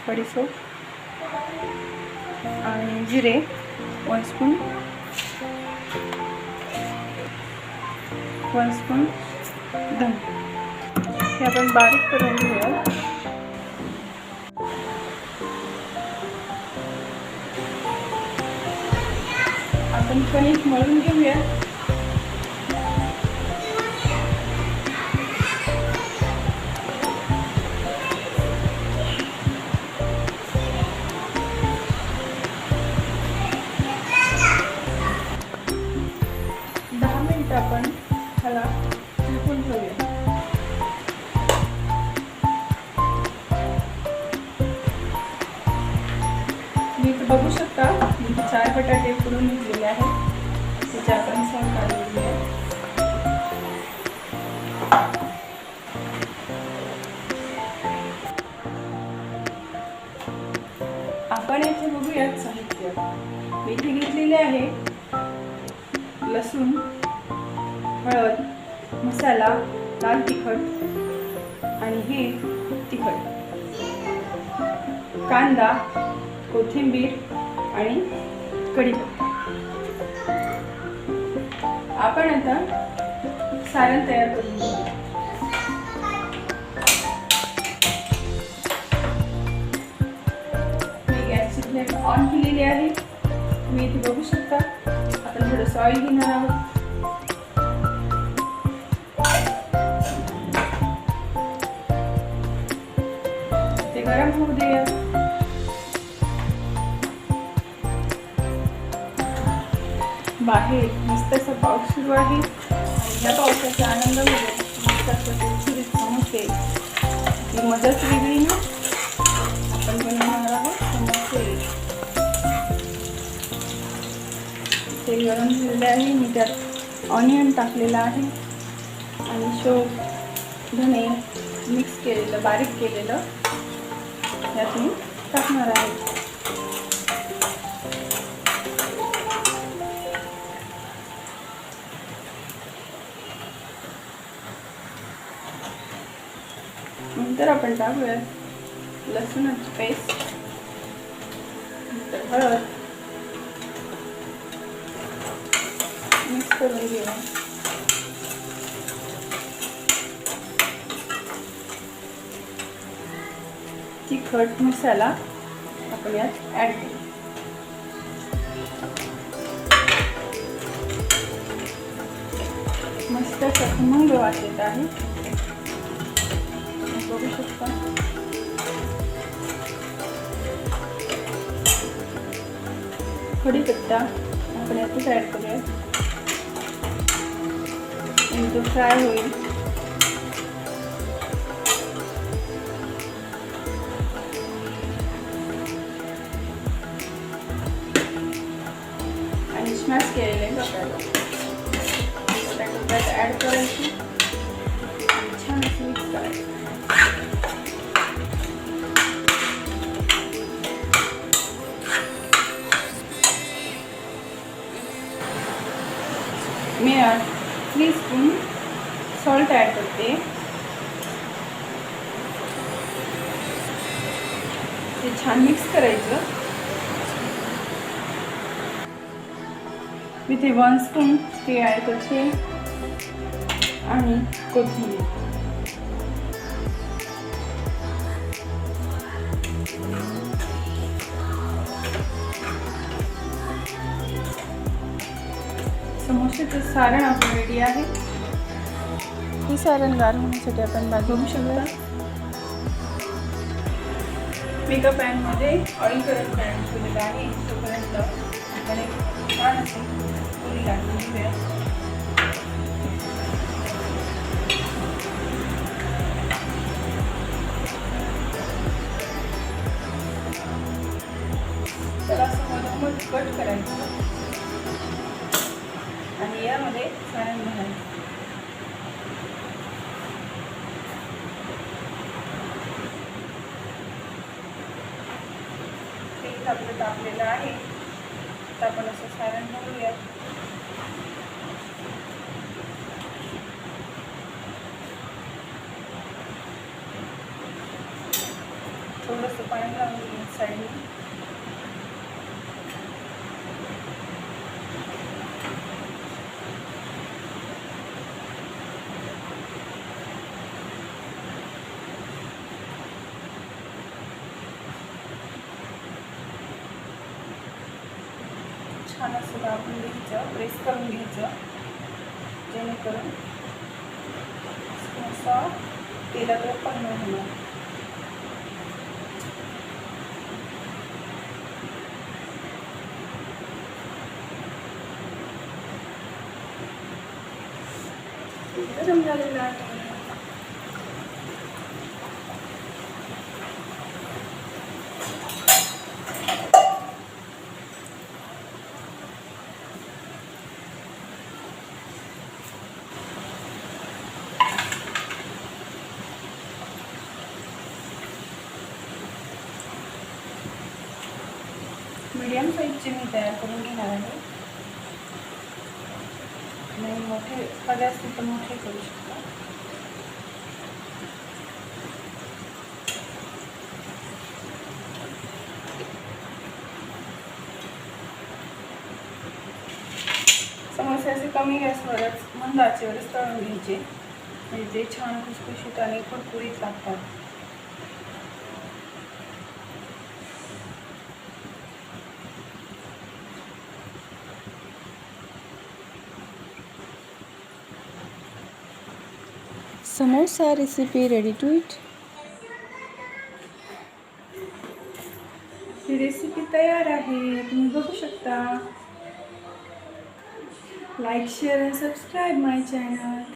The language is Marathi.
बडीशेप आणि जिरे 1 स्पून, 1 स्पून धने हे आपण बारीक करून घेऊया. आपण कणिक मळून घेऊया. आपण ह्याला झाकून ठेवूया. मी इथे बघू शकता मी 4 बटाटे उकडून घेतलेले आहेत. त्याचे आपण साल काढून घेऊया. आपण इथे बघूयात साहित्य. मी इथे घेतलेले आहे लसूण, हळद, मसाला, लाल तिखट आणि हे तिखट, कांदा, कोथिंबीर आणि कढीपत्ता. आपण आता सारण तयार करून घेऊ. मी गॅसची फ्लेम ऑन केलेली आहे. तुम्ही इथे बघू शकता. आपण थोडंसं ऑइल घेणार आहोत. गरम होऊ द्या. बाहेर मस्त असा पाऊस सुरू आहे. या पावसाचा आनंद घेऊया. मस्त असं सुरसुरीत समोसे ती मजाच वेगळी ना. आपण बनवणार आहोत समोसे. ते गरम झालेले आहे. मी त्यात ऑनियन टाकलेला आहे आणि शेव, धने मिक्स केलेलं, बारीक केलेलं यात मी टाकणार आहे. नंतर आपण टाकूया लसूणाची पेस्ट, नंतर हळद मिक्स करून घेऊया. तिखट मसाला आपण यात ॲड करू. मस्त असं खमंग वास येत आहे. बघू शकता. कढीपत्ता आपण यातच ॲड करूया. तो फ्राय होईल. आणि स्मॅश केलेले बटाटे त्यात ॲड करायची. छान असं मिक्स करायचं. मी 3 स्पून सॉल्ट ॲड करते. ते छान मिक्स करायचं. मी ते 1 स्पून ते ॲड करते आणि कोथिंबीर. समोसेचं सारण आपलं रेडी आहे. हे सारण गार होण्यासाठी आपण बघू शकता. मी एका पॅनमध्ये ऑइल गरम ठेवलेलं आहे. तोपर्यंत आपण एक छान अशी पुरी लाटून घेऊया. त्याला असं मधोमध कट करायचं आणि यामध्ये सारण घालायचं. तेल आपलं तापलेलं आहे. तर आपण असं सारण घालूया. थोडंसं पाणी लावून साईडने. छान असं दाबून घ्यायचं, प्रेस करून घ्यायचं, जेणेकरून असा तेलात ओपन होणार. गरम झालेला आहे. मीडियम साईजचे मी तयार करून घेणार आहे. नाही मोठे हवे असतील तर मोठे करू शकता. समोसे असे कमी गॅसवरच मंद आचेवरच तळून घ्यायचे, म्हणजे ते छान खुसखुशीत आणि कुरकुरीत लागतात. Samosa recipe ready to eat. ही रेसिपी तयार आहे, तुम्ही बघू शकता. Like, share and subscribe my channel.